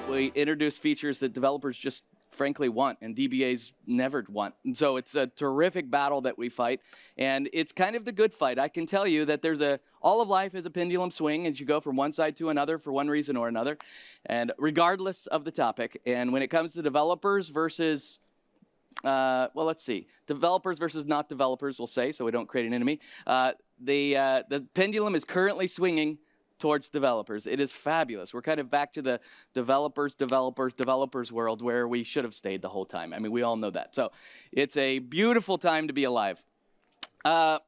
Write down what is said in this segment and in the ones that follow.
we introduce features that developers just frankly want and DBAs never want. And so it's a terrific battle that we fight, and it's kind of the good fight. I can tell you that all of life is a pendulum swing as you go from one side to another for one reason or another, and regardless of the topic. And when it comes to developers versus developers versus not developers, we'll say, so we don't create an enemy. The pendulum is currently swinging towards developers. It is fabulous. We're kind of back to the developers world where we should have stayed the whole time. I mean, we all know that. So it's a beautiful time to be alive. This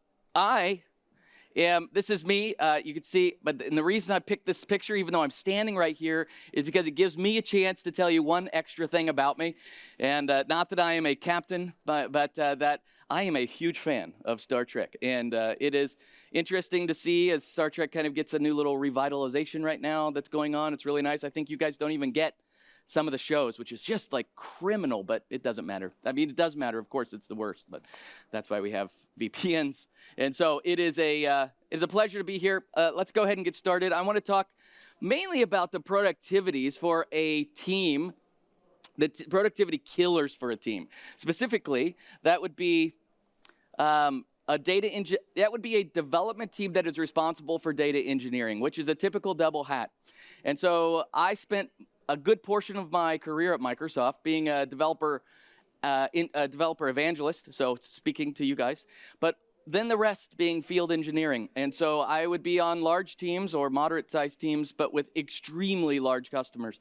is me, you can see, and the reason I picked this picture, even though I'm standing right here, is because it gives me a chance to tell you one extra thing about me. And not that I am a captain, but that I am a huge fan of Star Trek. And it is interesting to see as Star Trek kind of gets a new little revitalization right now that's going on. It's really nice. I think you guys don't even get some of the shows, which is just like criminal, but it doesn't matter. I mean, it does matter. Of course, it's the worst, but that's why we have VPNs. And so it is a pleasure to be here. Let's go ahead and get started. I want to talk mainly about the productivities for a team, the productivity killers for a team. Specifically, that would be a development team that is responsible for data engineering, which is a typical double hat. And so I spent a good portion of my career at Microsoft being a developer evangelist, so speaking to you guys, but then the rest being field engineering. And so I would be on large teams or moderate-sized teams, but with extremely large customers.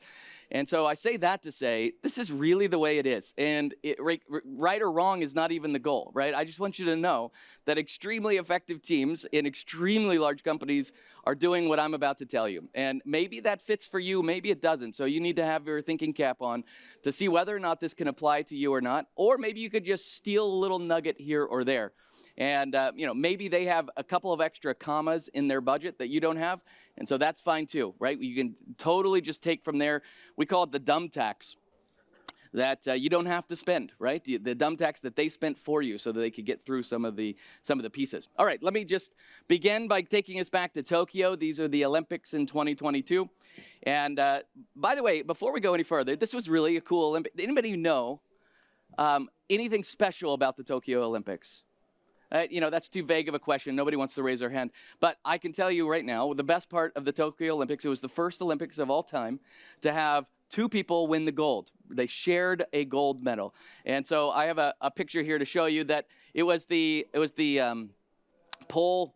And so I say that to say, this is really the way it is. And right or wrong is not even the goal, right? I just want you to know that extremely effective teams in extremely large companies are doing what I'm about to tell you. And maybe that fits for you, maybe it doesn't. So you need to have your thinking cap on to see whether or not this can apply to you or not. Or maybe you could just steal a little nugget here or there. And, maybe they have a couple of extra commas in their budget that you don't have. And so that's fine too, right? You can totally just take from there. We call it the dumb tax that you don't have to spend, right? The dumb tax that they spent for you so that they could get through some of the pieces. All right, let me just begin by taking us back to Tokyo. These are the Olympics in 2022. And by the way, before we go any further, this was really a cool Olympic. Anybody know anything special about the Tokyo Olympics? That's too vague of a question. Nobody wants to raise their hand. But I can tell you right now, the best part of the Tokyo Olympics, it was the first Olympics of all time to have two people win the gold. They shared a gold medal. And so I have a picture here to show you that it was the pole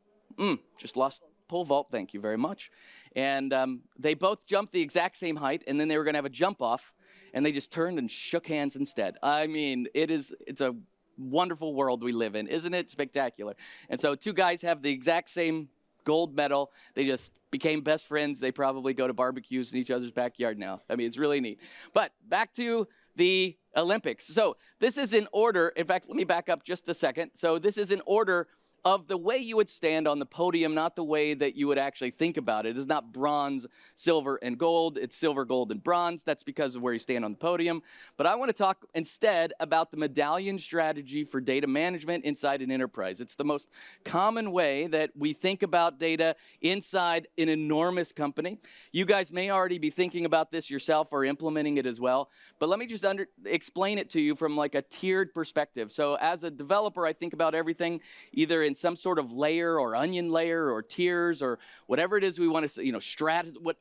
vault, thank you very much. And they both jumped the exact same height, and then they were going to have a jump off, and they just turned and shook hands instead. I mean, it's a wonderful world we live in, isn't it? Spectacular. And so two guys have the exact same gold medal. They just became best friends. They probably go to barbecues in each other's backyard now. I mean, it's really neat. But back to the Olympics. So this is in order. In fact, let me back up just a second. So this is in order of the way you would stand on the podium, not the way that you would actually think about it. It's not bronze, silver, and gold. It's silver, gold, and bronze. That's because of where you stand on the podium. But I want to talk instead about the medallion strategy for data management inside an enterprise. It's the most common way that we think about data inside an enormous company. You guys may already be thinking about this yourself or implementing it as well. But let me just explain it to you from like a tiered perspective. So as a developer, I think about everything either in some sort of layer or onion layer or tiers or whatever it is we want to say,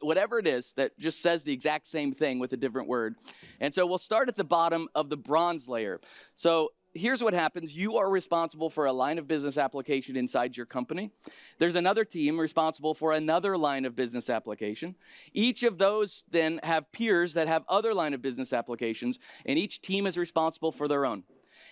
whatever it is that just says the exact same thing with a different word. And so we'll start at the bottom of the bronze layer. So here's what happens. You are responsible for a line of business application inside your company. There's another team responsible for another line of business application. Each of those then have peers that have other line of business applications, and each team is responsible for their own.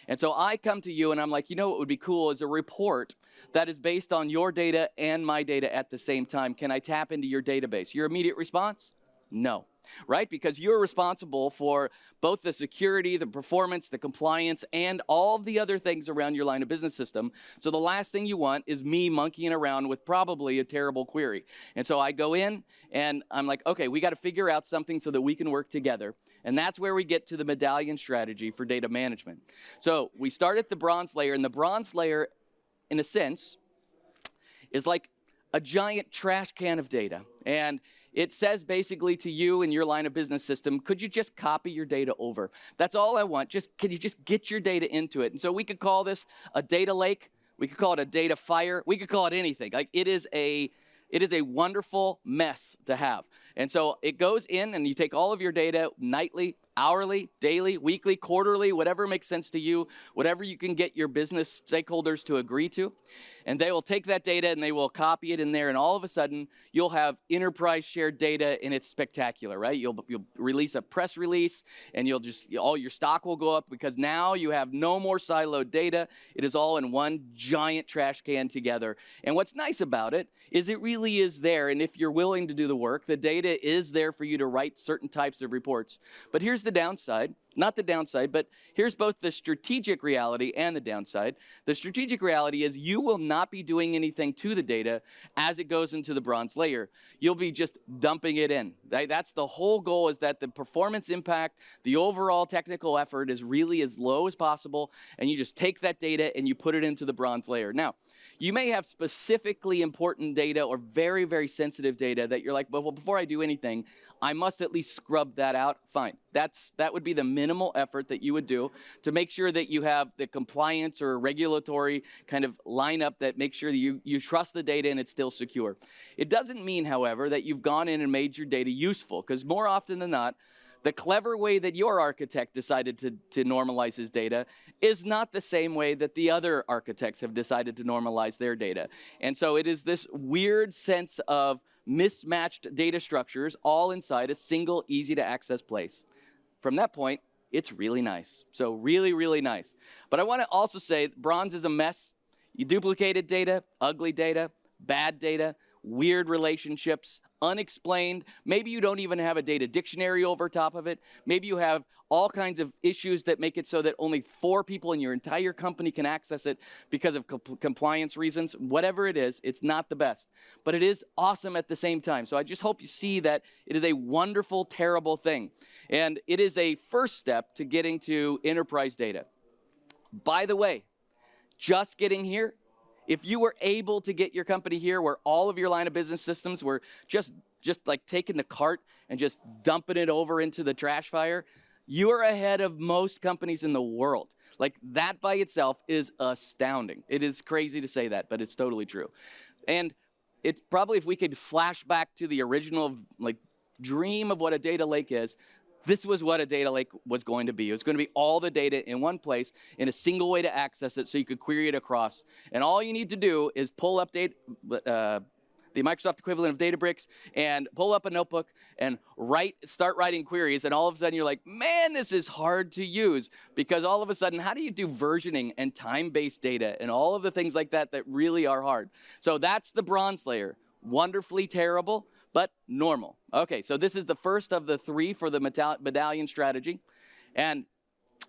And so I come to you and I'm like, what would be cool is a report that is based on your data and my data at the same time. Can I tap into your database? Your immediate response? No, right? Because you're responsible for both the security, the performance, the compliance, and all of the other things around your line of business system. So the last thing you want is me monkeying around with probably a terrible query. And so I go in and I'm like, okay, we got to figure out something so that we can work together. And that's where we get to the medallion strategy for data management. So we start at the bronze layer, and the bronze layer, in a sense, is like a giant trash can of data. And it says basically to you and your line of business system, could you just copy your data over? That's all I want. Can you just get your data into it? And so we could call this a data lake. We could call it a data fire. We could call it anything. Like it is a wonderful mess to have. And so it goes in and you take all of your data nightly, hourly, daily, weekly, quarterly, whatever makes sense to you, whatever you can get your business stakeholders to agree to. And they will take that data and they will copy it in there. And all of a sudden, you'll have enterprise shared data, and it's spectacular, right? You'll release a press release, and all your stock will go up because now you have no more siloed data. It is all in one giant trash can together. And what's nice about it is it really is there. And if you're willing to do the work, the data is there for you to write certain types of reports. But here's the downside. Not the downside, but here's both the strategic reality and the downside. The strategic reality is you will not be doing anything to the data as it goes into the bronze layer. You'll be just dumping it in. That's the whole goal, is that the performance impact, the overall technical effort is really as low as possible, and you just take that data and you put it into the bronze layer. Now, you may have specifically important data or very, very sensitive data that you're like, well, before I do anything, I must at least scrub that out. Fine. That would be the minimal effort that you would do to make sure that you have the compliance or regulatory kind of lineup that makes sure that you trust the data and it's still secure. It doesn't mean, however, that you've gone in and made your data useful, because more often than not, the clever way that your architect decided to normalize his data is not the same way that the other architects have decided to normalize their data. And so it is this weird sense of mismatched data structures all inside a single, easy-to-access place. From that point, it's really nice. So really, really nice. But I want to also say bronze is a mess. You duplicated data, ugly data, bad data, weird relationships, unexplained. Maybe you don't even have a data dictionary over top of it. Maybe you have all kinds of issues that make it so that only 4 people in your entire company can access it because of compliance reasons. Whatever it is, it's not the best. But it is awesome at the same time. So I just hope you see that it is a wonderful, terrible thing. And it is a first step to getting to enterprise data. By the way, just getting here, if you were able to get your company here where all of your line of business systems were just like taking the cart and just dumping it over into the trash fire, you are ahead of most companies in the world. Like, that by itself is astounding. It is crazy to say that, but it's totally true. And it's probably, if we could flash back to the original dream of what a data lake is, this was what a data lake was going to be. It was going to be all the data in one place in a single way to access it so you could query it across. And all you need to do is pull up the Microsoft equivalent of Databricks and pull up a notebook and start writing queries. And all of a sudden you're like, man, this is hard to use, because all of a sudden, how do you do versioning and time-based data and all of the things like that really are hard? So that's the bronze layer. Wonderfully terrible, but normal. Okay, so this is the first of the 3 for the medallion strategy. And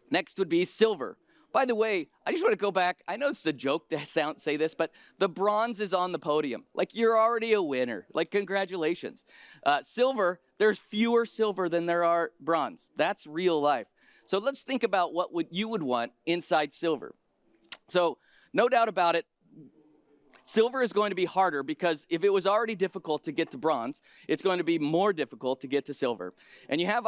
next would be silver. By the way, I just want to go back. I know it's a joke to say this, but the bronze is on the podium. Like, you're already a winner. Like, congratulations. Silver, there's fewer silver than there are bronze. That's real life. So let's think about what you would want inside silver. So no doubt about it, silver is going to be harder, because if it was already difficult to get to bronze, it's going to be more difficult to get to silver. And you have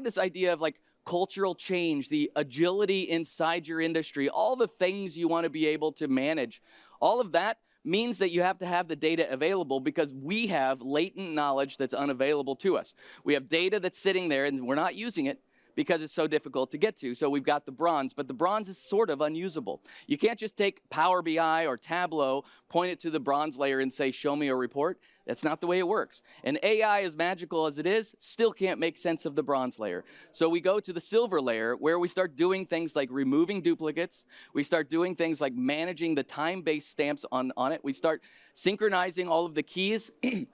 this idea of like cultural change, the agility inside your industry, all the things you want to be able to manage. All of that means that you have to have the data available, because we have latent knowledge that's unavailable to us. We have data that's sitting there and we're not using it because it's so difficult to get to. So we've got the bronze, but the bronze is sort of unusable. You can't just take Power BI or Tableau, point it to the bronze layer and say, show me a report. That's not the way it works. And AI, as magical as it is, still can't make sense of the bronze layer. So we go to the silver layer, where we start doing things like removing duplicates. We start doing things like managing the time-based stamps on it. We start synchronizing all of the keys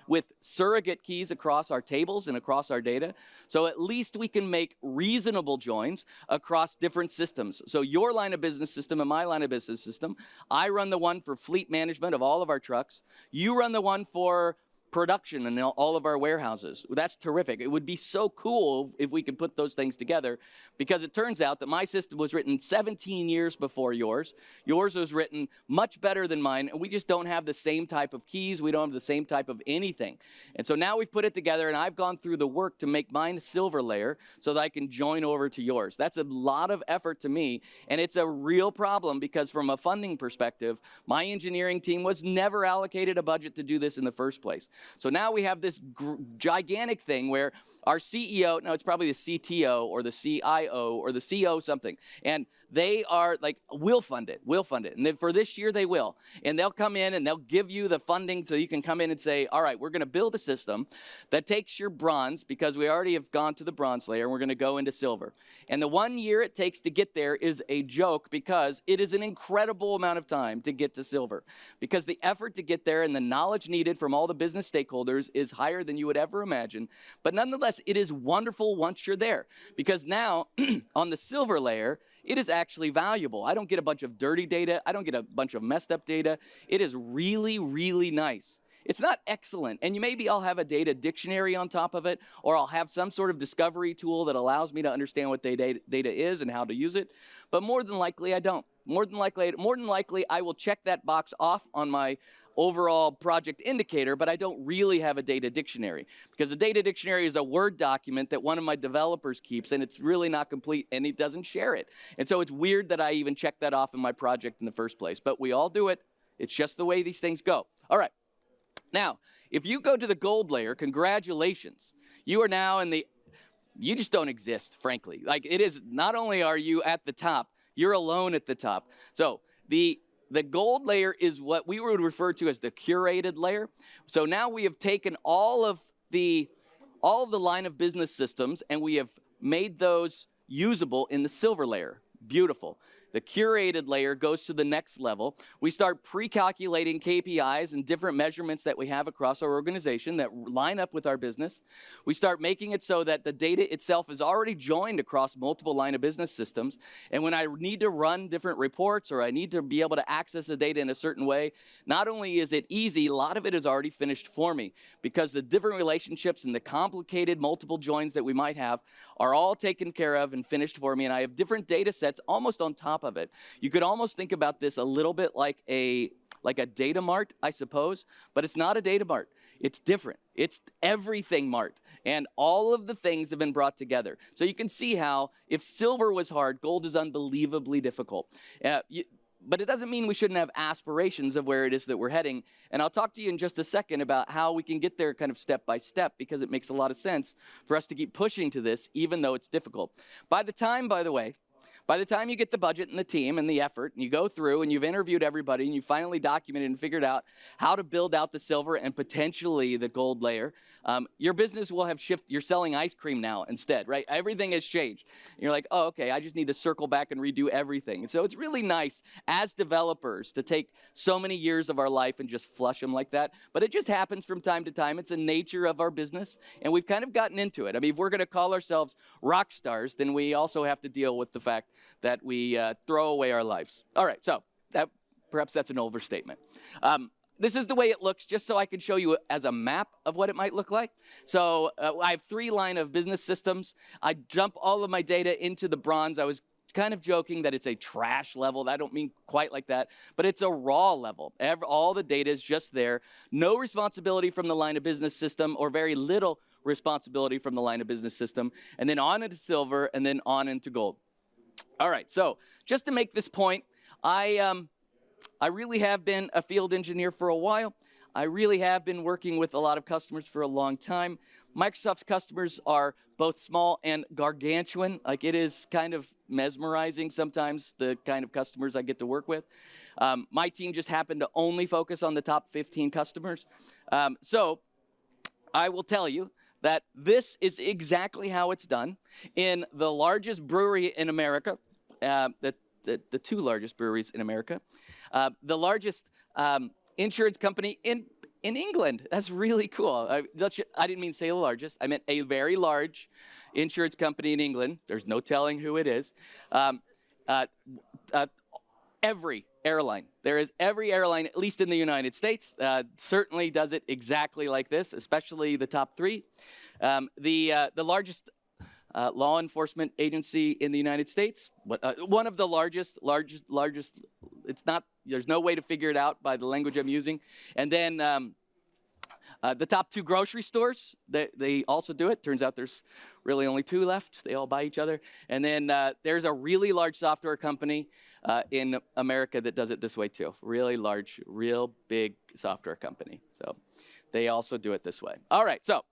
with surrogate keys across our tables and across our data. So at least we can make reasonable joins across different systems. So your line of business system and my line of business system, I run the one for fleet management of all of our trucks. You run the one for production in all of our warehouses. That's terrific. It would be so cool if we could put those things together, because it turns out that my system was written 17 years before yours. Yours was written much better than mine, and we just don't have the same type of keys. We don't have the same type of anything. And so now we've put it together, and I've gone through the work to make mine a silver layer so that I can join over to yours. That's a lot of effort to me, and it's a real problem because from a funding perspective, my engineering team was never allocated a budget to do this in the first place. So now we have this gigantic thing where our CEO, no, it's probably the CTO or the CIO or the CO something, and they are like, we'll fund it. And then for this year, they will. And they'll come in and they'll give you the funding so you can come in and say, all right, we're going to build a system that takes your bronze, because we already have gone to the bronze layer, and we're going to go into silver. And the 1 year it takes to get there is a joke, because it is an incredible amount of time to get to silver. Because the effort to get there and the knowledge needed from all the business stakeholders is higher than you would ever imagine. But nonetheless, it is wonderful once you're there. Because now, on the silver layer, it is actually valuable. I don't get a bunch of dirty data. I don't get a bunch of messed up data. It is really, really nice. It's not excellent, and maybe I'll have a data dictionary on top of it, or I'll have some sort of discovery tool that allows me to understand what data is and how to use it, but more than likely I don't. More than likely I will check that box off on my overall project indicator, but I don't really have a data dictionary, because a data dictionary is a Word document that one of my developers keeps, and it's really not complete, and he doesn't share it. And so it's weird that I even check that off in my project in the first place, but we all do it. It's just the way these things go. All right. Now, if you go to the gold layer, congratulations. You are now you just don't exist, frankly. Like, it is, not only are you at the top, you're alone at the top. So the gold layer is what we would refer to as the curated layer. So now we have taken all of the line of business systems, and we have made those usable in the silver layer. Beautiful. The curated layer goes to the next level. We start pre-calculating KPIs and different measurements that we have across our organization that line up with our business. We start making it so that the data itself is already joined across multiple line of business systems. And when I need to run different reports, or I need to be able to access the data in a certain way, not only is it easy, a lot of it is already finished for me, because the different relationships and the complicated multiple joins that we might have are all taken care of and finished for me. And I have different data sets almost on top of it. You could almost think about this a little bit like a data mart, I suppose, but it's not a data mart. It's different. It's everything mart, and all of the things have been brought together. So you can see how if silver was hard, gold is unbelievably difficult. But it doesn't mean we shouldn't have aspirations of where it is that we're heading. And I'll talk to you in just a second about how we can get there kind of step by step, because it makes a lot of sense for us to keep pushing to this, even though it's difficult. By the time you get the budget and the team and the effort, and you go through and you've interviewed everybody and you finally documented and figured out how to build out the silver and potentially the gold layer, your business will have shifted. You're selling ice cream now instead, right? Everything has changed. And you're like, oh, okay, I just need to circle back and redo everything. And so it's really nice as developers to take so many years of our life and just flush them like that. But it just happens from time to time. It's a nature of our business, and we've kind of gotten into it. I mean, if we're going to call ourselves rock stars, then we also have to deal with the fact that we throw away our lives. All right, so perhaps that's an overstatement. This is the way it looks, just so I can show you as a map of what it might look like. So I have 3 line of business systems. I dump all of my data into the bronze. I was kind of joking that it's a trash level. I don't mean quite like that, but it's a raw level. All the data is just there. No responsibility from the line of business system, or very little responsibility from the line of business system, and then on into silver, and then on into gold. All right, so just to make this point, I really have been a field engineer for a while. I really have been working with a lot of customers for a long time. Microsoft's customers are both small and gargantuan. Like, it is kind of mesmerizing sometimes, the kind of customers I get to work with. My team just happened to only focus on the top 15 customers. So I will tell you that this is exactly how it's done in the largest brewery in America, the 2 largest breweries in America, the largest insurance company in England. That's really cool. I didn't mean say the largest. I meant a very large insurance company in England. There's no telling who it is. Every airline. There is every airline, at least in the United States, certainly does it exactly like this, especially the top three. The largest law enforcement agency in the United States, one of the largest, it's not, there's no way to figure it out by the language I'm using. And then the top two grocery stores, they also do it. Turns out there's really only two left. They all buy each other. And then there's a really large software company in America that does it this way too. Really large, real big software company. So they also do it this way. All right, so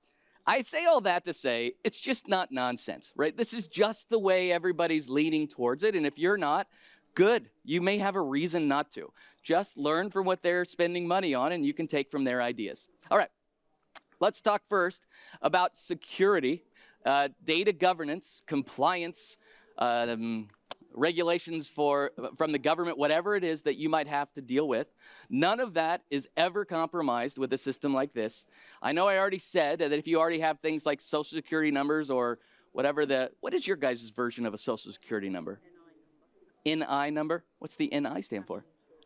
I say all that to say it's just not nonsense, right? This is just the way everybody's leaning towards it. And if you're not, good. You may have a reason not to. Just learn from what they're spending money on, and you can take from their ideas. All right, let's talk first about security, data governance, compliance, regulations from the government, whatever it is that you might have to deal with. None of that is ever compromised with a system like this. I know I already said that if you already have things like social security numbers or whatever what is your guys' version of a social security number? NI number? What's the NI stand for?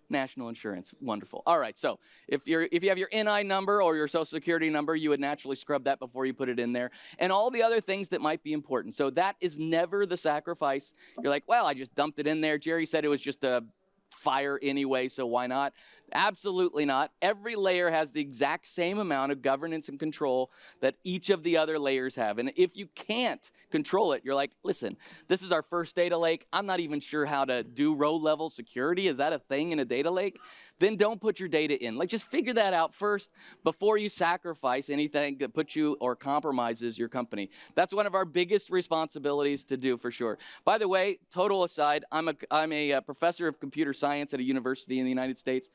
National insurance. Wonderful. All right, so if you have your NI number or your social security number, you would naturally scrub that before you put it in there, and all the other things that might be important. So that is never the sacrifice. You're like, well, I just dumped it in there. Jerry said it was just a fire anyway, so why not? Absolutely not. Every layer has the exact same amount of governance and control that each of the other layers have. And if you can't control it, you're like, listen, this is our first data lake. I'm not even sure how to do row-level security. Is that a thing in a data lake? Then don't put your data in. Like, just figure that out first before you sacrifice anything that puts you or compromises your company. That's one of our biggest responsibilities to do, for sure. By the way, total aside, I'm a professor of computer science at a university in the United States.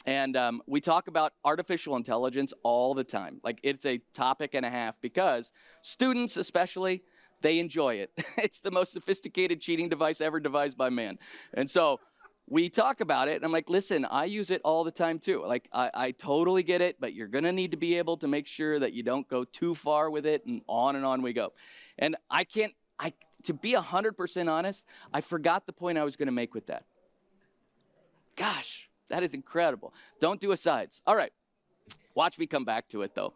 And we talk about artificial intelligence all the time. Like, it's a topic and a half because students especially, they enjoy it. It's the most sophisticated cheating device ever devised by man. And so we talk about it, and I'm like, listen, I use it all the time too. Like, I totally get it, but you're gonna need to be able to make sure that you don't go too far with it, and on we go. And to be 100% honest, I forgot the point I was gonna make with that. Gosh. That is incredible. Don't do asides. All right. Watch me come back to it, though.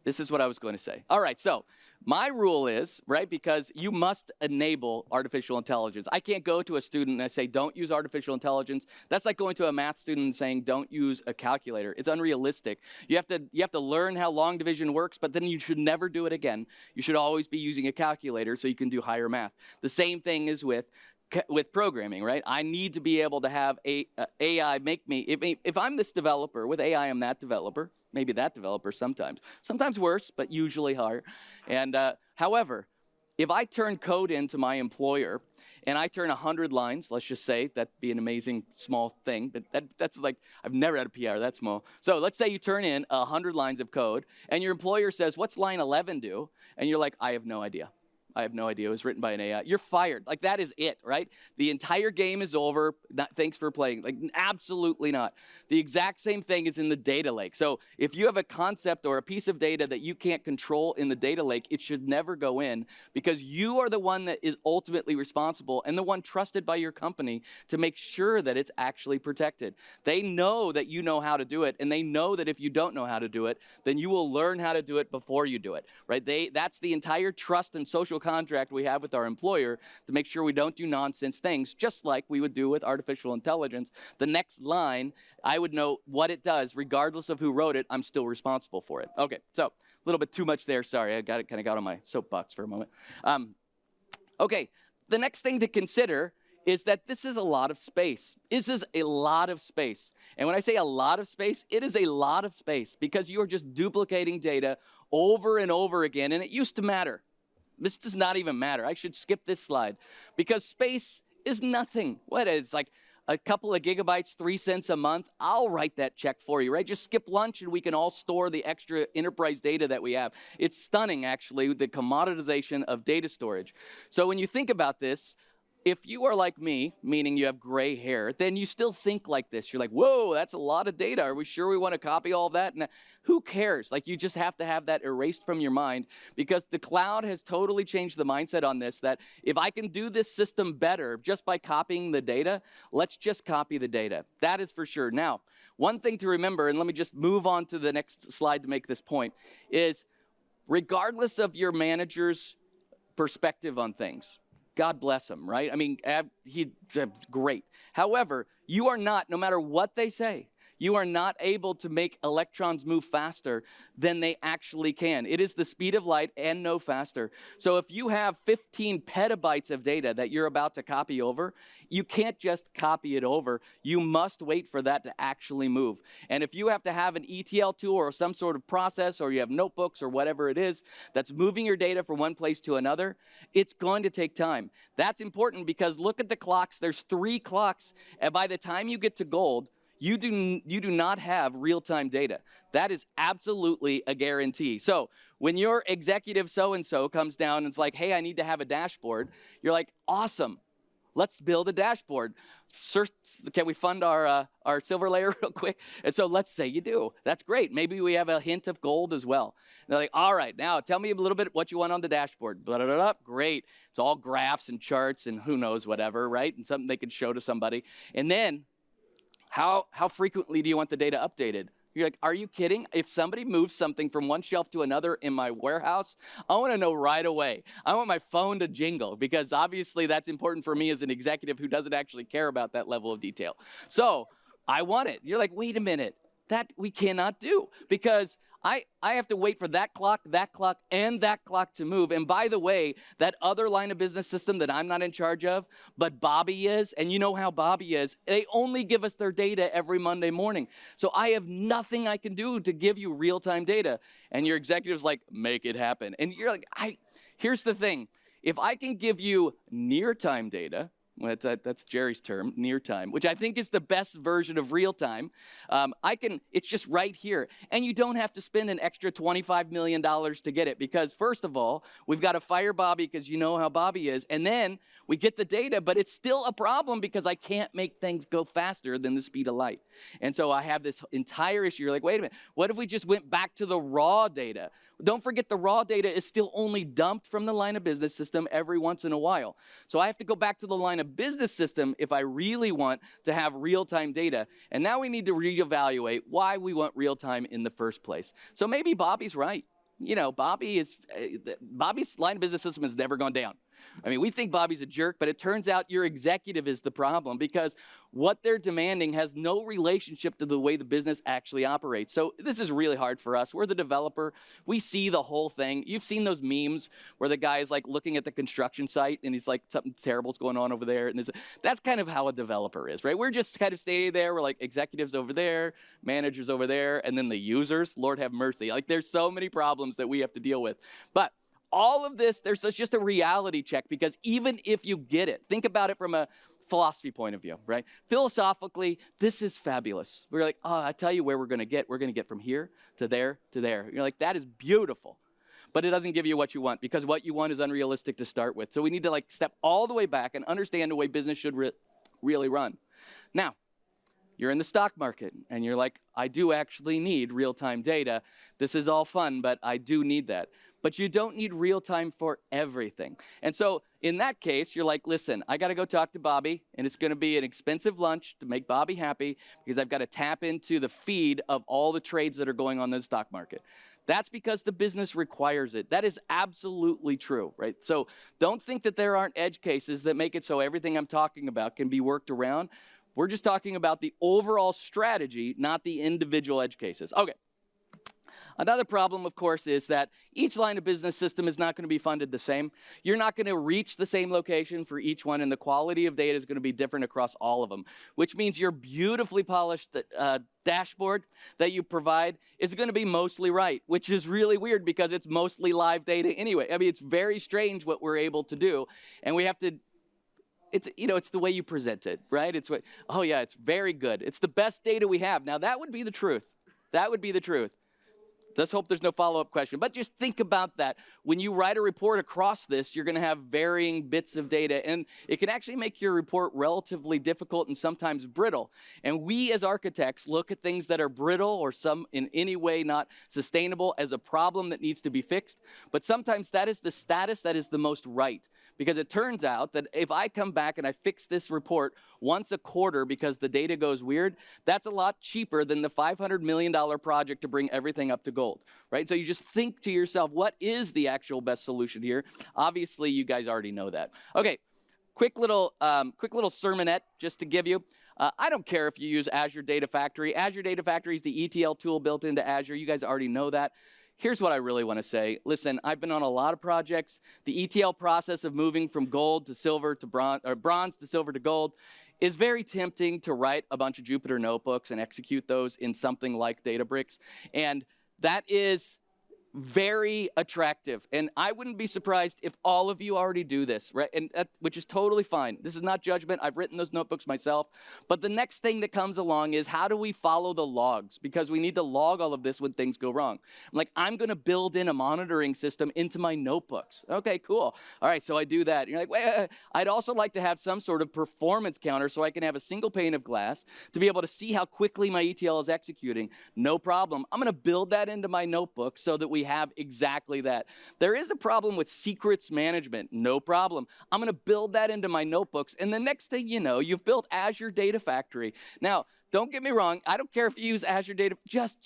This is what I was going to say. All right. So my rule is, right, because you must enable artificial intelligence. I can't go to a student and I say, don't use artificial intelligence. That's like going to a math student and saying, don't use a calculator. It's unrealistic. You have to learn how long division works, but then you should never do it again. You should always be using a calculator so you can do higher math. The same thing is with programming, right? I need to be able to have AI make me, if I'm this developer, with AI I'm that developer, maybe that developer sometimes worse, but usually higher. And however, if I turn code into my employer and I turn 100 lines, let's just say, that'd be an amazing small thing, but that's like, I've never had a PR that small. So let's say you turn in 100 lines of code and your employer says, what's line 11 do? And you're like, I have no idea. I have no idea. It was written by an AI. You're fired. Like, that is it, right? The entire game is over. Thanks for playing. Like, absolutely not. The exact same thing is in the data lake. So if you have a concept or a piece of data that you can't control in the data lake, it should never go in, because you are the one that is ultimately responsible and the one trusted by your company to make sure that it's actually protected. They know that you know how to do it, and they know that if you don't know how to do it, then you will learn how to do it before you do it, right? That's the entire trust and social contract we have with our employer, to make sure we don't do nonsense things, just like we would do with artificial intelligence. The next line, I would know what it does, regardless of who wrote it. I'm still responsible for it. Okay, so a little bit too much there. Sorry, I kind of got on my soapbox for a moment. Okay, the next thing to consider is that this is a lot of space. This is a lot of space. And when I say a lot of space, it is a lot of space, because you are just duplicating data over and over again, and it used to matter. This does not even matter. I should skip this slide, because space is nothing. What is, like a couple of gigabytes, 3 cents a month? I'll write that check for you, right? Just skip lunch and we can all store the extra enterprise data that we have. It's stunning, actually, the commoditization of data storage. So when you think about this, if you are like me, meaning you have gray hair, then you still think like this. You're like, whoa, that's a lot of data. Are we sure we want to copy all that? And who cares? Like, you just have to have that erased from your mind, because the cloud has totally changed the mindset on this, that if I can do this system better just by copying the data, let's just copy the data. That is for sure. Now, one thing to remember, and let me just move on to the next slide to make this point, is regardless of your manager's perspective on things, God bless him, right? I mean, he's great. However, you are not, no matter what they say, you are not able to make electrons move faster than they actually can. It is the speed of light and no faster. So if you have 15 petabytes of data that you're about to copy over, you can't just copy it over. You must wait for that to actually move. And if you have to have an ETL tool or some sort of process, or you have notebooks or whatever it is that's moving your data from one place to another, it's going to take time. That's important, because look at the clocks. There's 3 clocks, and by the time you get to gold, you do not have real-time data. That is absolutely a guarantee. So when your executive so-and-so comes down and it's like, hey, I need to have a dashboard, you're like, awesome, let's build a dashboard. Sir, can we fund our silver layer real quick? And so let's say you do. That's great. Maybe we have a hint of gold as well. And they're like, all right, now tell me a little bit what you want on the dashboard. Blah, blah, blah, blah. Great. It's all graphs and charts and who knows whatever, right? And something they can show to somebody. And then, how frequently do you want the data updated? You're like, are you kidding? If somebody moves something from one shelf to another in my warehouse, I want to know right away. I want my phone to jingle, because obviously that's important for me as an executive who doesn't actually care about that level of detail. So I want it. You're like, wait a minute. That we cannot do, because I have to wait for that clock, and that clock to move. And by the way, that other line of business system that I'm not in charge of, but Bobby is, and you know how Bobby is, they only give us their data every Monday morning. So I have nothing I can do to give you real-time data. And your executive's like, make it happen. And you're like, here's the thing. If I can give you near-time data, well, that's Jerry's term, near time, which I think is the best version of real time. It's just right here. And you don't have to spend an extra $25 million to get it, because first of all, we've got to fire Bobby, because you know how Bobby is. And then we get the data, but it's still a problem, because I can't make things go faster than the speed of light. And so I have this entire issue. You're like, wait a minute, what if we just went back to the raw data? Don't forget, the raw data is still only dumped from the line of business system every once in a while. So I have to go back to the line of business system if I really want to have real-time data. And now we need to reevaluate why we want real-time in the first place. So maybe Bobby's right. You know, Bobby's line of business system has never gone down. I mean, we think Bobby's a jerk, but it turns out your executive is the problem, because what they're demanding has no relationship to the way the business actually operates. So this is really hard for us. We're the developer. We see the whole thing. You've seen those memes where the guy is like looking at the construction site and he's like, something terrible's going on over there. And that's kind of how a developer is, right? We're just kind of standing there. We're like, executives over there, managers over there, and then the users, Lord have mercy. Like, there's so many problems that we have to deal with. But all of this, there's just a reality check, because even if you get it, think about it from a philosophy point of view, right? Philosophically, this is fabulous. We're like, oh, I tell you where we're going to get. We're going to get from here to there to there. You're like, that is beautiful. But it doesn't give you what you want, because what you want is unrealistic to start with. So we need to step all the way back and understand the way business should really run. Now, you're in the stock market, and you're like, I do actually need real-time data. This is all fun, but I do need that. But you don't need real-time for everything. And so in that case, you're like, listen, I got to go talk to Bobby, and it's going to be an expensive lunch to make Bobby happy, because I've got to tap into the feed of all the trades that are going on in the stock market. That's because the business requires it. That is absolutely true, right? So don't think that there aren't edge cases that make it so everything I'm talking about can be worked around. We're just talking about the overall strategy, not the individual edge cases. Okay. Another problem, of course, is that each line of business system is not going to be funded the same. You're not going to reach the same location for each one, and the quality of data is going to be different across all of them, which means your beautifully polished dashboard that you provide is going to be mostly right, which is really weird, because it's mostly live data anyway. I mean, it's very strange what we're able to do, and we have to it's the way you present it, right? It's oh yeah, it's very good. It's the best data we have. Now, that would be the truth. That would be the truth. Let's hope there's no follow-up question. But just think about that. When you write a report across this, you're going to have varying bits of data, and it can actually make your report relatively difficult and sometimes brittle. And we as architects look at things that are brittle or some in any way not sustainable as a problem that needs to be fixed. But sometimes that is the status that is the most right. Because it turns out that if I come back and I fix this report once a quarter because the data goes weird, that's a lot cheaper than the $500 million project to bring everything up to gold, right? So you just think to yourself, what is the actual best solution here? Obviously, you guys already know that. Okay, quick little sermonette just to give you. I don't care if you use Azure Data Factory. Azure Data Factory is the ETL tool built into Azure. You guys already know that. Here's what I really want to say. Listen, I've been on a lot of projects. The ETL process of moving from gold to silver to bronze, or bronze to silver to gold, is very tempting to write a bunch of Jupyter notebooks and execute those in something like Databricks. And that is very attractive. And I wouldn't be surprised if all of you already do this, right? And which is totally fine. This is not judgment. I've written those notebooks myself. But the next thing that comes along is, how do we follow the logs? Because we need to log all of this when things go wrong. I'm going to build in a monitoring system into my notebooks. Okay, cool. All right, so I do that. And you're like, wait, I'd also like to have some sort of performance counter so I can have a single pane of glass to be able to see how quickly my ETL is executing. No problem. I'm going to build that into my notebook so that we have exactly that. There is a problem with secrets management. No problem. I'm going to build that into my notebooks, and the next thing you know, you've built Azure Data Factory. Now, don't get me wrong. I don't care if you use Azure Data. Just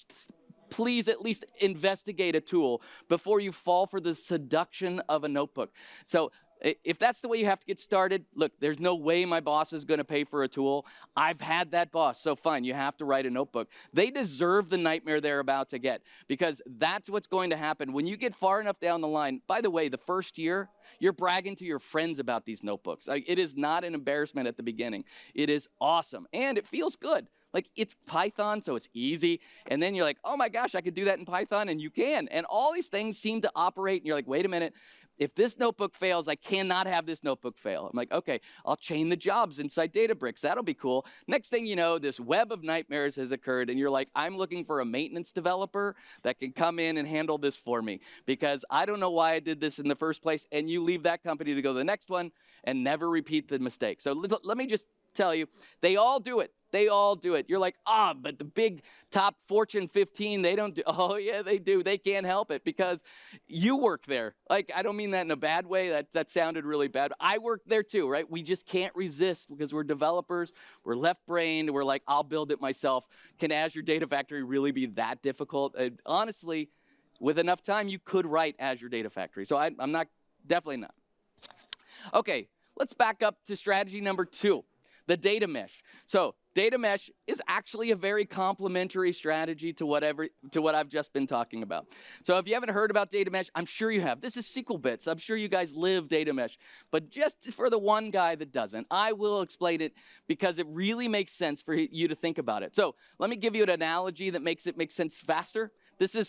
please at least investigate a tool before you fall for the seduction of a notebook. So if that's the way you have to get started, look, there's no way my boss is going to pay for a tool. I've had that boss, so fine, you have to write a notebook. They deserve the nightmare they're about to get, because that's what's going to happen. When you get far enough down the line, by the way, the first year, you're bragging to your friends about these notebooks. It is not an embarrassment at the beginning. It is awesome, and it feels good. It's Python, so it's easy. And then you're like, oh my gosh, I could do that in Python, and you can. And all these things seem to operate, and you're like, wait a minute. If this notebook fails, I cannot have this notebook fail. I'm like, okay, I'll chain the jobs inside Databricks. That'll be cool. Next thing you know, this web of nightmares has occurred, and you're like, I'm looking for a maintenance developer that can come in and handle this for me, because I don't know why I did this in the first place. And you leave that company to go to the next one and never repeat the mistake. So let me just tell you, they all do it. They all do it. You're like, but the big top Fortune 15, they don't do. Oh, yeah, they do. They can't help it because you work there. I don't mean that in a bad way. That sounded really bad. I work there too, right? We just can't resist because we're developers. We're left-brained. We're like, I'll build it myself. Can Azure Data Factory really be that difficult? Honestly, with enough time, you could write Azure Data Factory. So I'm not, definitely not. Okay, let's back up to strategy number 2. The data mesh. So data mesh is actually a very complementary strategy to what I've just been talking about. So if you haven't heard about data mesh, I'm sure you have. This is SQL Bits. I'm sure you guys live data mesh. But just for the one guy that doesn't, I will explain it because it really makes sense for you to think about it. So let me give you an analogy that makes it make sense faster. This is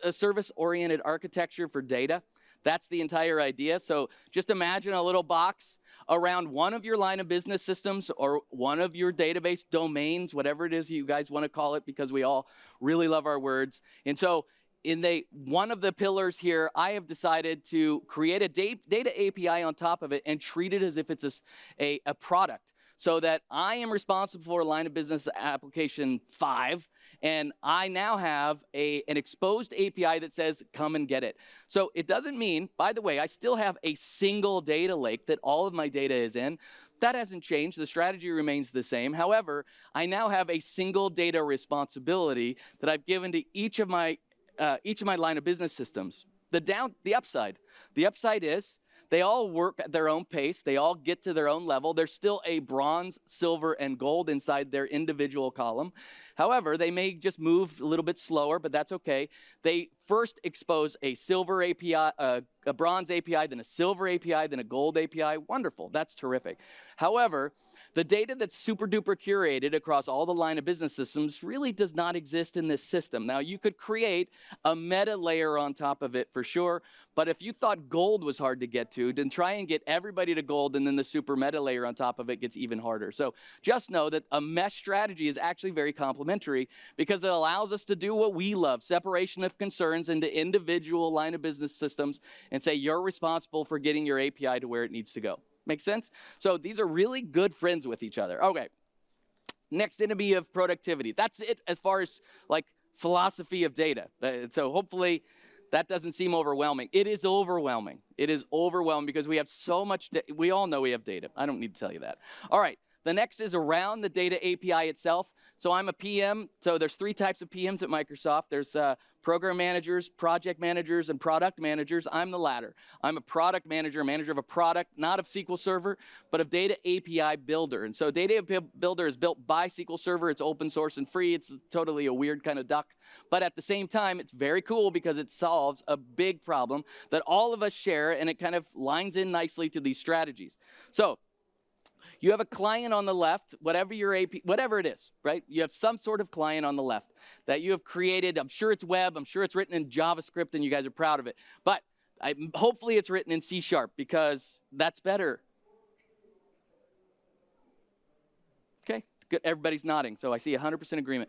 a service-oriented architecture for data. That's the entire idea. So just imagine a little box around one of your line of business systems or one of your database domains, whatever it is you guys want to call it, because we all really love our words. And so in one of the pillars here, I have decided to create a data API on top of it and treat it as if it's a product, so that I am responsible for line of business application 5, and I now have an exposed API that says, come and get it. So it doesn't mean, by the way, I still have a single data lake that all of my data is in. That hasn't changed. The strategy remains the same. However, I now have a single data responsibility that I've given to each of my line of business systems. The upside is, they all work at their own pace. They all get to their own level. There's still a bronze, silver, and gold inside their individual column. However, they may just move a little bit slower, but that's okay. They first expose a silver API, a bronze API, then a silver API, then a gold API. Wonderful. That's terrific. However, the data that's super duper curated across all the line of business systems really does not exist in this system. Now, you could create a meta layer on top of it for sure, but if you thought gold was hard to get to, then try and get everybody to gold, and then the super meta layer on top of it gets even harder. So just know that a mesh strategy is actually very complementary complementary because it allows us to do what we love, separation of concerns into individual line of business systems, and say you're responsible for getting your API to where it needs to go. Make sense? So these are really good friends with each other. Okay. Next enemy of productivity. That's it as far as like philosophy of data. So hopefully that doesn't seem overwhelming. It is overwhelming. It is overwhelming because we have so much, we all know we have data. I don't need to tell you that. All right, the next is around the data API itself. So I'm a PM, so there's 3 types of PMs at Microsoft. There's program managers, project managers, and product managers. I'm the latter. I'm a product manager, manager of a product, not of SQL Server, but of Data API Builder. And so Data API Builder is built by SQL Server. It's open source and free. It's totally a weird kind of duck. But at the same time, it's very cool because it solves a big problem that all of us share, and it kind of lines in nicely to these strategies. So you have a client on the left, whatever your AP, whatever it is, right? You have some sort of client on the left that you have created. I'm sure it's web. I'm sure it's written in JavaScript, and you guys are proud of it. But hopefully it's written in C# because that's better. Okay, good. Everybody's nodding, so I see 100% agreement.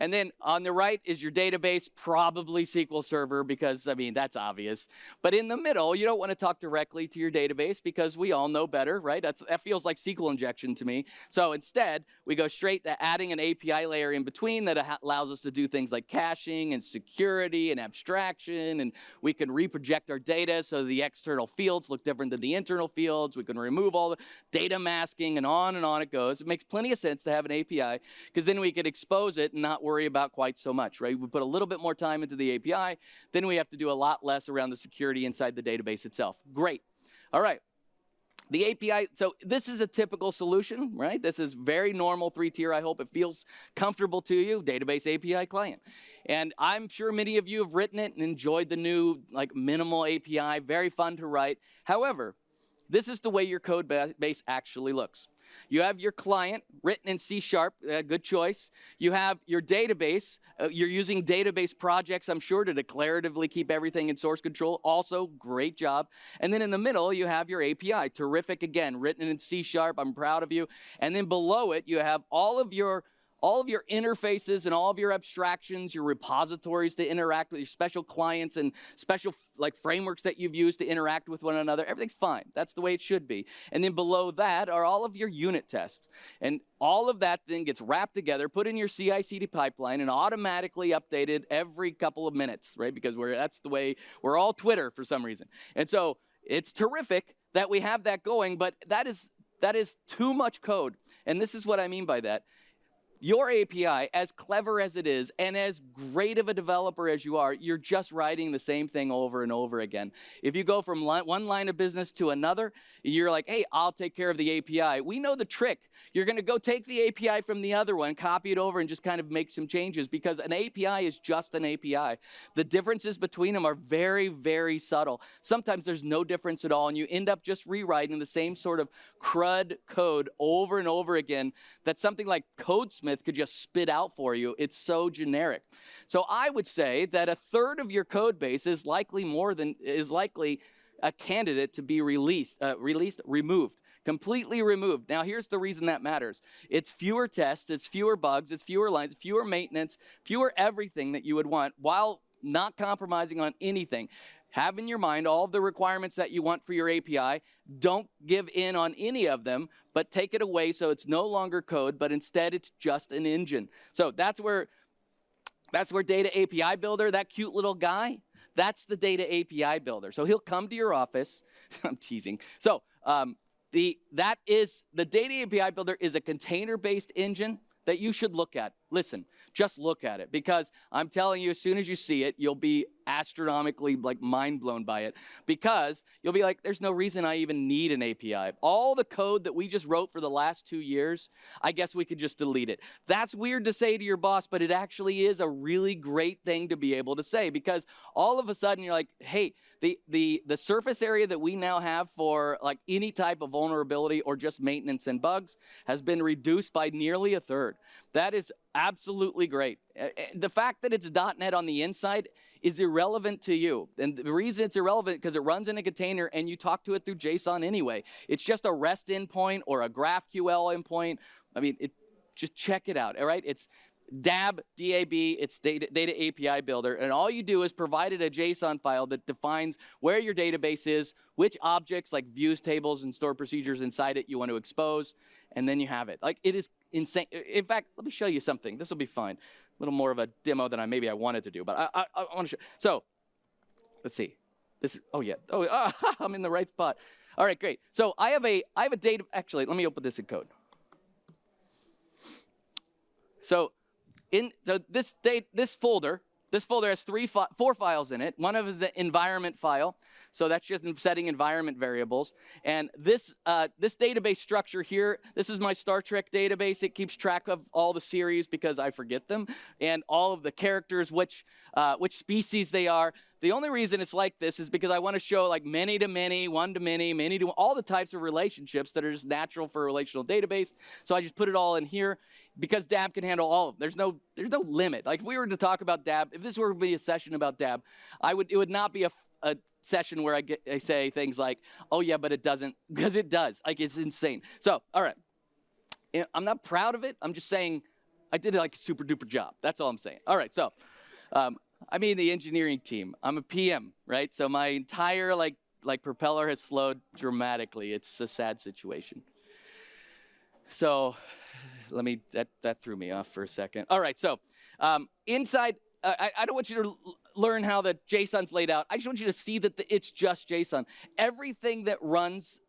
And then on the right is your database, probably SQL Server, because, I mean, that's obvious. But in the middle, you don't want to talk directly to your database because we all know better, right? That feels like SQL injection to me. So instead, we go straight to adding an API layer in between that allows us to do things like caching and security and abstraction, and we can reproject our data so the external fields look different than the internal fields. We can remove all the data masking, and on it goes. It makes plenty of sense to have an API because then we can expose it and not worry about quite so much, right? We put a little bit more time into the API, then we have to do a lot less around the security inside the database itself. Great. All right. The API, so this is a typical solution, right? This is very normal 3-tier. I hope it feels comfortable to you, database API client. And I'm sure many of you have written it and enjoyed the new like minimal API, very fun to write. However, this is the way your code base actually looks. You have your client written in C#, good choice. You have your database. You're using database projects, I'm sure, to declaratively keep everything in source control. Also, great job. And then in the middle, you have your API. Terrific, again, written in C#. I'm proud of you. And then below it, you have all of your interfaces and all of your abstractions, your repositories to interact with your special clients and special like frameworks that you've used to interact with one another. Everything's fine. That's the way it should be. And then below that are all of your unit tests. And all of that then gets wrapped together, put in your CI/CD pipeline, and automatically updated every couple of minutes, right? Because that's the way we're all Twitter for some reason. And so it's terrific that we have that going, but that is too much code. And this is what I mean by that. Your API, as clever as it is, and as great of a developer as you are, you're just writing the same thing over and over again. If you go from one line of business to another, you're like, hey, I'll take care of the API. We know the trick. You're going to go take the API from the other one, copy it over, and just kind of make some changes because an API is just an API. The differences between them are very, very subtle. Sometimes there's no difference at all, and you end up just rewriting the same sort of crud code over and over again that something like CodeSmith could just spit out for you. It's so generic. So I would say that a third of your code base is likely a candidate to be removed, completely removed. Now here's the reason that matters. It's fewer tests, it's fewer bugs, it's fewer lines, fewer maintenance, fewer everything that you would want while not compromising on anything. Have in your mind all of the requirements that you want for your API. Don't give in on any of them, but take it away so it's no longer code, but instead it's just an engine. So that's where Data API Builder, that cute little guy, that's the Data API Builder. So he'll come to your office. I'm teasing. So the Data API Builder is a container-based engine that you should look at. Listen, just look at it because I'm telling you, as soon as you see it, you'll be astronomically like mind blown by it because you'll be like, there's no reason I even need an API. All the code that we just wrote for the last 2 years, I guess we could just delete it. That's weird to say to your boss, but it actually is a really great thing to be able to say because all of a sudden you're like, hey, the surface area that we now have for like any type of vulnerability or just maintenance and bugs has been reduced by nearly a third. That is absolutely great. The fact that it's .NET on the inside is irrelevant to you. And the reason it's irrelevant because it runs in a container and you talk to it through JSON anyway. It's just a REST endpoint or a GraphQL endpoint. I mean, just check it out, all right? It's DAB, D-A-B, it's data API builder, and all you do is provide it a JSON file that defines where your database is, which objects like views, tables, and stored procedures inside it you want to expose, and then you have it. Like, it is insane. In fact, let me show you something. This will be fine. A little more of a demo than maybe I wanted to do, but I want to show. So, let's see. This is, oh yeah, I'm in the right spot. All right, great. So I have a data. Actually, let me open this in code. So this folder has four files in it. One of them is the environment file. So that's just setting environment variables. And this database structure here, this is my Star Trek database. It keeps track of all the series because I forget them, and all of the characters, which species they are. The only reason it's like this is because I want to show like many to many, one to many, many to all the types of relationships that are just natural for a relational database. So I just put it all in here because DAB can handle all of them. There's no limit. Like if we were to talk about DAB, if this were to be a session about DAB, it would not be a session where I say things like, oh yeah, but it doesn't, because it does. Like, it's insane. So, all right. I'm not proud of it. I'm just saying I did like a super duper job. That's all I'm saying. All right. So, I mean the engineering team. I'm a PM, right? So my entire like propeller has slowed dramatically. It's a sad situation. So that threw me off for a second. All right. So inside, I don't want you to learn how the JSON's laid out. I just want you to see that it's just JSON. Everything that runs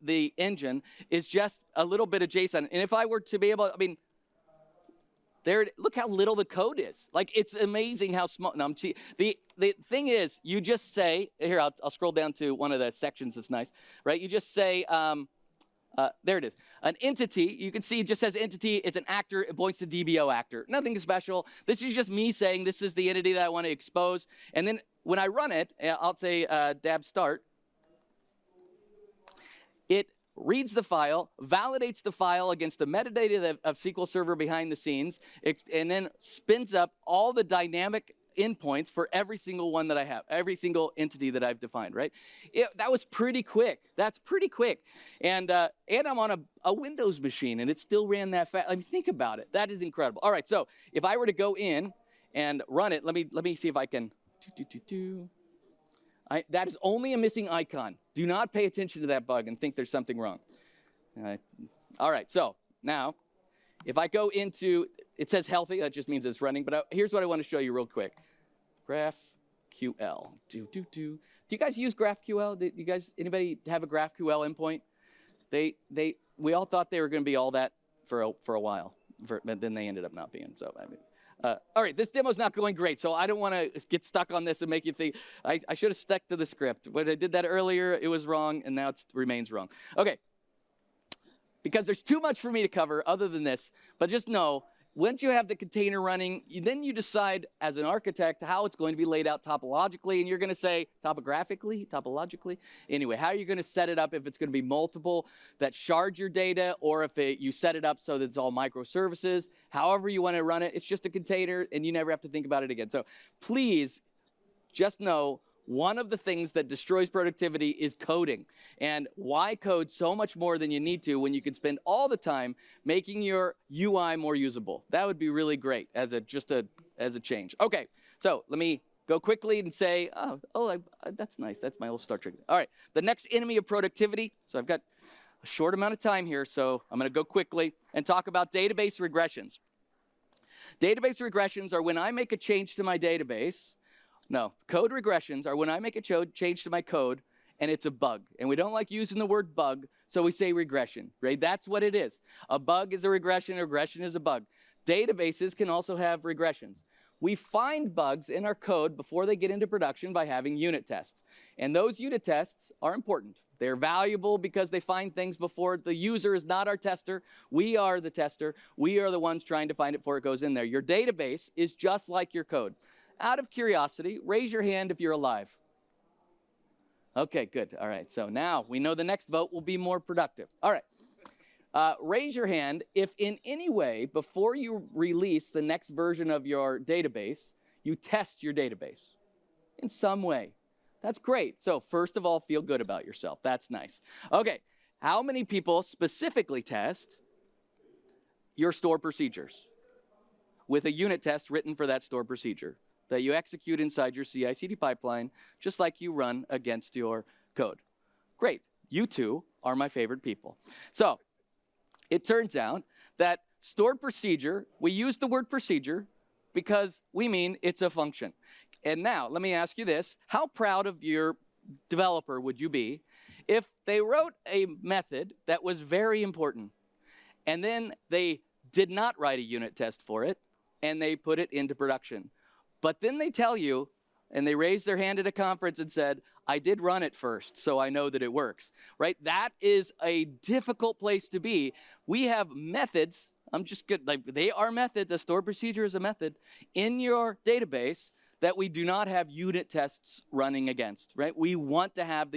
the engine is just a little bit of JSON. And if I were to be able, I mean, look how little the code is. Like, it's amazing how small. No, the thing is, you just say, here, I'll scroll down to one of the sections that's nice, right? You just say, there it is. An entity, you can see it just says entity. It's an actor. It points to DBO actor. Nothing special. This is just me saying this is the entity that I want to expose. And then when I run it, I'll say dab start. It reads the file, validates the file against the metadata of SQL Server behind the scenes, and then spins up all the dynamic endpoints for every single one that I have, every single entity that I've defined, right? That was pretty quick. That's pretty quick. And I'm on a Windows machine, and it still ran that fast. I mean, think about it. That is incredible. All right, so if I were to go in and run it, let me see if I can. That is only a missing icon. Do not pay attention to that bug and think there's something wrong. All right, so now, if I go into, it says healthy, that just means it's running, but here's what I want to show you real quick. GraphQL. Do you guys use GraphQL? Do you guys, anybody have a GraphQL endpoint? We all thought they were going to be all that for a while, but then they ended up not being, so I mean. All right, this demo's not going great, so I don't want to get stuck on this and make you think. I should have stuck to the script. When I did that earlier, it was wrong, and now it remains wrong. Okay, because there's too much for me to cover other than this, but just know, once you have the container running, then you decide as an architect how it's going to be laid out topologically, and you're going to say topologically. Anyway, how are you going to set it up if it's going to be multiple that shard your data, or if you set it up so that it's all microservices. However you want to run it, it's just a container, and you never have to think about it again. So please just know, one of the things that destroys productivity is coding. And why code so much more than you need to when you can spend all the time making your UI more usable? That would be really great as a change. Okay, so let me go quickly and say, that's nice. That's my old Star Trek. All right, the next enemy of productivity. So I've got a short amount of time here, so I'm going to go quickly and talk about database regressions. Database regressions are when I make a change to my database. No, code regressions are when I make a change to my code and it's a bug. And we don't like using the word bug, so we say regression, right? That's what it is. A bug is a regression is a bug. Databases can also have regressions. We find bugs in our code before they get into production by having unit tests. And those unit tests are important. They're valuable because they find things before the user is not our tester. We are the tester. We are the ones trying to find it before it goes in there. Your database is just like your code. Out of curiosity, raise your hand if you're alive. Okay, good. All right, so now we know the next vote will be more productive. All right, raise your hand if in any way, before you release the next version of your database, you test your database in some way. That's great. So first of all, feel good about yourself. That's nice. Okay, how many people specifically test your store procedures with a unit test written for that store procedure that you execute inside your CI/CD pipeline, just like you run against your code. Great. You two are my favorite people. So it turns out that stored procedure, we use the word procedure because we mean it's a function. And now, let me ask you this. How proud of your developer would you be if they wrote a method that was very important, and then they did not write a unit test for it, and they put it into production? But then they tell you, and they raised their hand at a conference and said, I did run it first, so I know that it works, right? That is a difficult place to be. We have methods, they are methods, a stored procedure is a method, in your database that we do not have unit tests running against, right? We want to have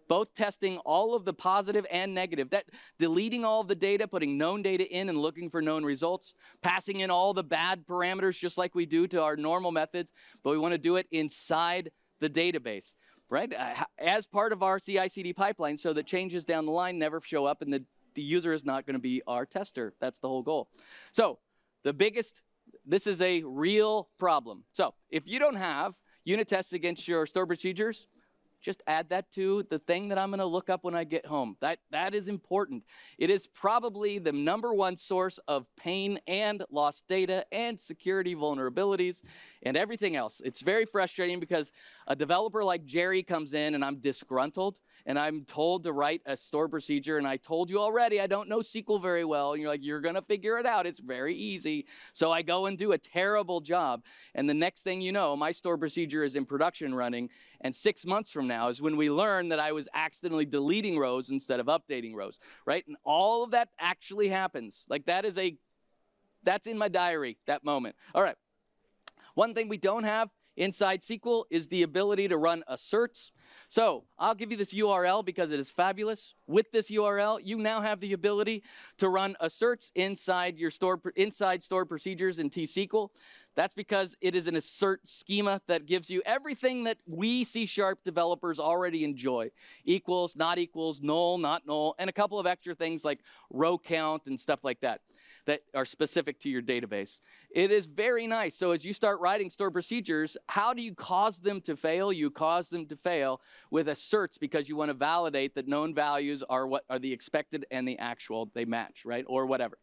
both testing all of the positive and negative, that deleting all of the data, putting known data in and looking for known results, passing in all the bad parameters just like we do to our normal methods, but we want to do it inside the database, right? As part of our CI/CD pipeline so that changes down the line never show up and the user is not going to be our tester. That's the whole goal. So this is a real problem. So if you don't have unit tests against your store procedures, just add that to the thing that I'm going to look up when I get home. That is important. It is probably the #1 source of pain and lost data and security vulnerabilities and everything else. It's very frustrating because a developer like Jerry comes in and I'm disgruntled and I'm told to write a store procedure, and I told you already I don't know SQL very well, and you're like, you're going to figure it out. It's very easy. So I go and do a terrible job, and the next thing you know, my store procedure is in production running, and 6 months from now is when we learn that I was accidentally deleting rows instead of updating rows, right? And all of that actually happens. Like that's in my diary, that moment. All right. One thing we don't have inside SQL is the ability to run asserts. So I'll give you this URL because it is fabulous. With this URL, you now have the ability to run asserts inside your stored procedures in T-SQL. That's because it is an assert schema that gives you everything that we C# developers already enjoy. Equals, not equals, null, not null, and a couple of extra things like row count and stuff like that are specific to your database. It is very nice. So as you start writing stored procedures, how do you cause them to fail? You cause them to fail with asserts because you want to validate that known values are what are the expected and the actual, they match, right? Or whatever.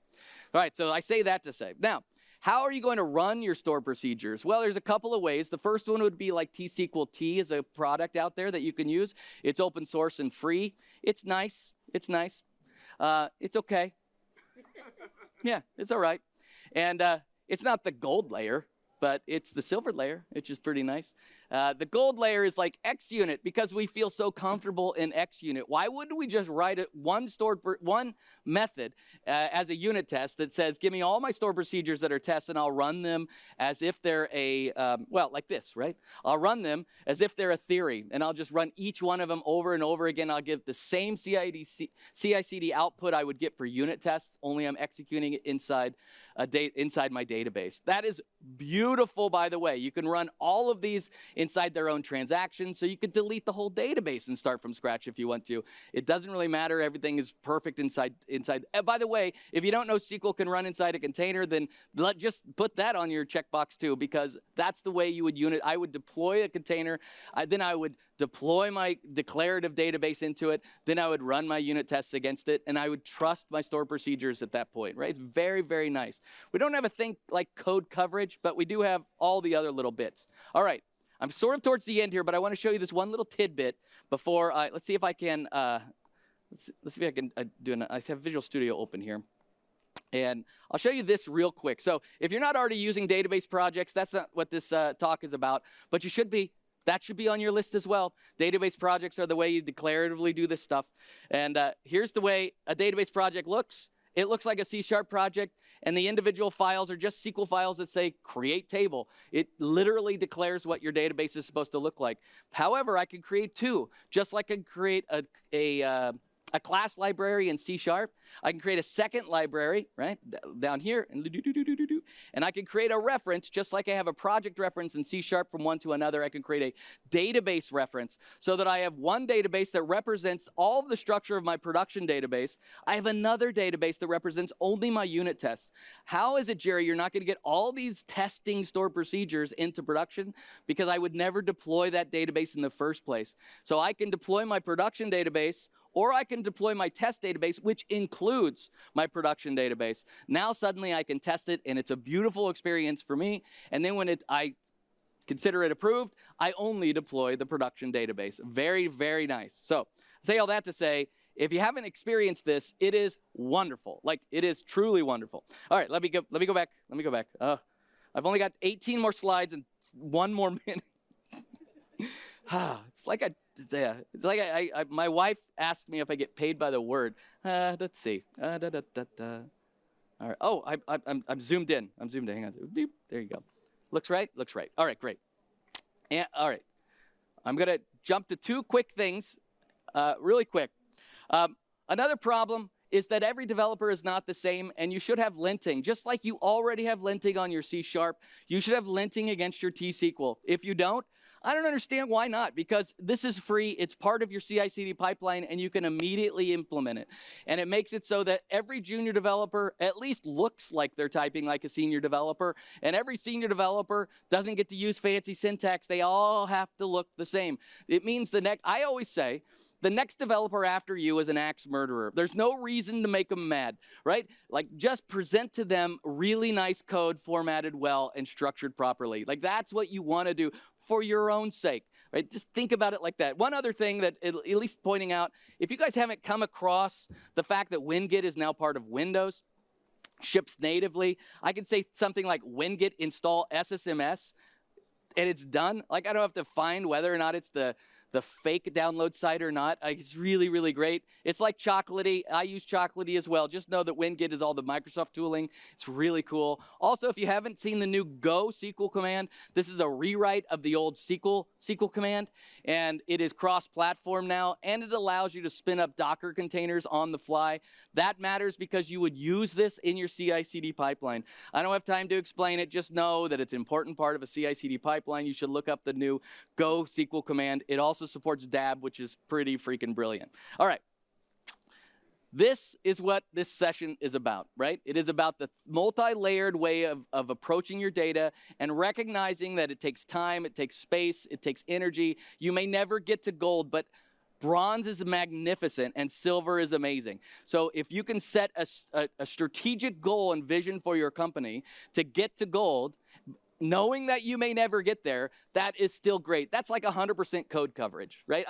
All right, so I say that to say. Now, how are you going to run your stored procedures? Well, there's a couple of ways. The first one would be like T-SQL T is a product out there that you can use. It's open source and free. It's nice. It's nice. It's okay. Yeah, it's all right. And it's not the gold layer, but it's the silver layer, which is pretty nice. The gold layer is like XUnit because we feel so comfortable in XUnit. Why wouldn't we just write one method as a unit test that says, give me all my stored procedures that are tests, and I'll run them as if they're like this, right? I'll run them as if they're a theory, and I'll just run each one of them over and over again. I'll give the same CI/CD output I would get for unit tests, only I'm executing it inside my database. That is beautiful, by the way. You can run all of these inside their own transactions, so you could delete the whole database and start from scratch if you want to. It doesn't really matter. Everything is perfect inside. By the way, if you don't know SQL can run inside a container, then just put that on your checkbox too, because that's the way you would I would deploy a container, then I would deploy my declarative database into it, then I would run my unit tests against it, and I would trust my stored procedures at that point, right? It's very, very nice. We don't have a thing like code coverage, but we do have all the other little bits. All right. I'm sort of towards the end here, but I want to show you this one little tidbit before let's see if I can let's see if I can I have Visual Studio open here. And I'll show you this real quick. So if you're not already using database projects, that's not what this talk is about, but you should be. That should be on your list as well. Database projects are the way you declaratively do this stuff. And here's the way a database project looks. It looks like a C# project, and the individual files are just SQL files that say create table. It literally declares what your database is supposed to look like. However, I can create two, just like I can create a a class library in C#. I can create a second library, right, down here, and I can create a reference, just like I have a project reference in C# from one to another. I can create a database reference so that I have one database that represents all of the structure of my production database. I have another database that represents only my unit tests. How is it, Jerry, you're not going to get all these testing stored procedures into production? Because I would never deploy that database in the first place. So I can deploy my production database, or I can deploy my test database, which includes my production database. Now suddenly I can test it, and it's a beautiful experience for me. And then when I consider it approved, I only deploy the production database. Very, very nice. So I say all that to say, if you haven't experienced this, it is wonderful. Like, it is truly wonderful. All right, let me go back. I've only got 18 more slides and 1 more minute. It's like my wife asked me if I get paid by the word. Let's see. All right. Oh, I'm zoomed in. Hang on. Beep. There you go. Looks right? Looks right. All right, great. And all right. I'm going to jump to 2 quick things really quick. Another problem is that every developer is not the same, and you should have linting. Just like you already have linting on your C#, you should have linting against your T-SQL. If you don't, I don't understand why not, because this is free, it's part of your CI/CD pipeline, and you can immediately implement it. And it makes it so that every junior developer at least looks like they're typing like a senior developer, and every senior developer doesn't get to use fancy syntax. They all have to look the same. It means I always say, the next developer after you is an axe murderer. There's no reason to make them mad, right? Like, just present to them really nice code formatted well and structured properly. Like, that's what you want to do for your own sake, right? Just think about it like that. One other thing that, at least pointing out, if you guys haven't come across the fact that WinGit is now part of Windows, ships natively, I can say something like WinGit install SSMS, and it's done. Like, I don't have to find whether or not it's the fake download site or not. It's really, really great. It's like Chocolatey. I use Chocolatey as well. Just know that WinGit is all the Microsoft tooling. It's really cool. Also, if you haven't seen the new Go SQL command, this is a rewrite of the old SQL command, and it is cross-platform now, and it allows you to spin up Docker containers on the fly. That matters because you would use this in your CI/CD pipeline. I don't have time to explain it. Just know that it's an important part of a CI/CD pipeline. You should look up the new Go SQL command. It also supports DAB, which is pretty freaking brilliant. All right. This is what this session is about, right? It is about the multi-layered way of approaching your data and recognizing that it takes time, it takes space, it takes energy. You may never get to gold, but bronze is magnificent and silver is amazing. So if you can set a strategic goal and vision for your company to get to gold, knowing that you may never get there, that is still great. That's like 100% code coverage, right?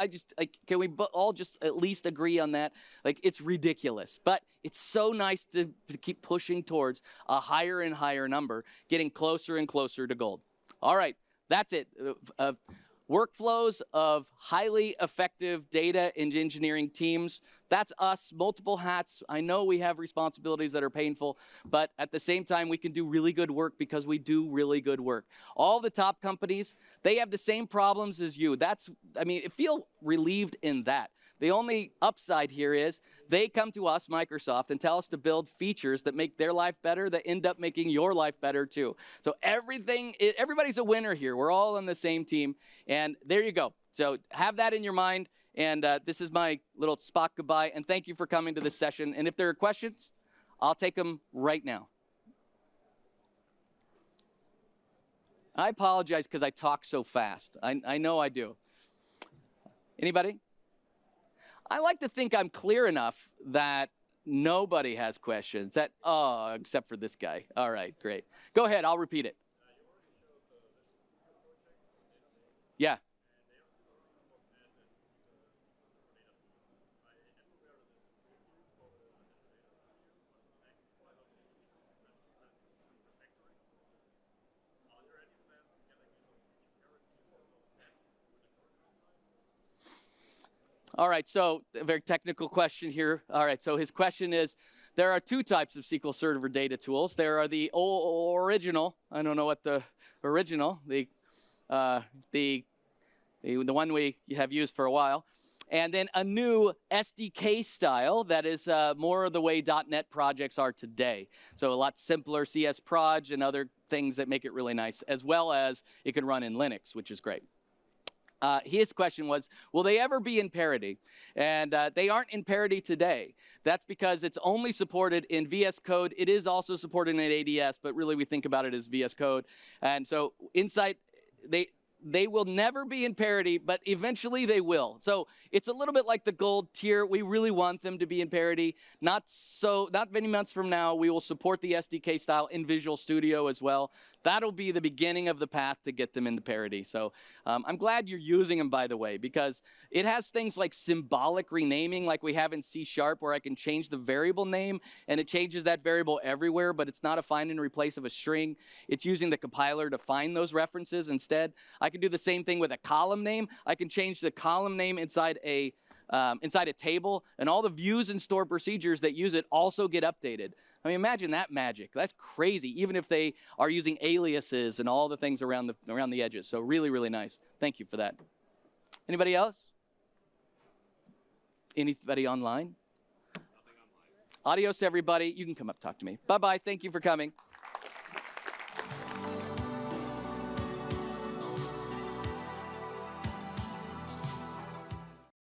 Can we all just at least agree on that? Like, it's ridiculous, but it's so nice to keep pushing towards a higher and higher number, getting closer and closer to gold. All right, that's it. Workflows of highly effective data and engineering teams. That's us, multiple hats. I know we have responsibilities that are painful, but at the same time, we can do really good work because we do really good work. All the top companies, they have the same problems as you. Feel relieved in that. The only upside here is they come to us, Microsoft, and tell us to build features that make their life better, that end up making your life better too. So everybody's a winner here. We're all on the same team, and there you go. So have that in your mind, and this is my little Spock goodbye, and thank you for coming to this session. And if there are questions, I'll take them right now. I apologize because I talk so fast. I know I do. Anybody? I like to think I'm clear enough that nobody has questions. Except for this guy. All right, great. Go ahead, I'll repeat it. Yeah. All right, so a very technical question here. All right, so his question is, there are 2 types of SQL Server data tools. There are the original, I don't know what the original, the one we have used for a while, And then a new SDK style that is more of the way .NET projects are today. So a lot simpler CS Proj and other things that make it really nice, as well as it can run in Linux, which is great. His question was, will they ever be in parity? And they aren't in parity today. That's because it's only supported in VS Code. It is also supported in ADS, but really we think about it as VS Code. And so inside, they will never be in parity, but eventually they will. So it's a little bit like the gold tier. We really want them to be in parity. Not many months from now, we will support the SDK style in Visual Studio as well. That'll be the beginning of the path to get them into parity. So I'm glad you're using them, by the way, because it has things like symbolic renaming like we have in C#, where I can change the variable name, and it changes that variable everywhere, but it's not a find and replace of a string. It's using the compiler to find those references instead. I can do the same thing with a column name. I can change the column name inside a table, and all the views and store procedures that use it also get updated. I mean, imagine that magic. That's crazy, even if they are using aliases and all the things around the edges. So really, really nice. Thank you for that. Anybody else? Anybody online? Nothing online. Adios, everybody. You can come up and talk to me. Bye-bye. Thank you for coming.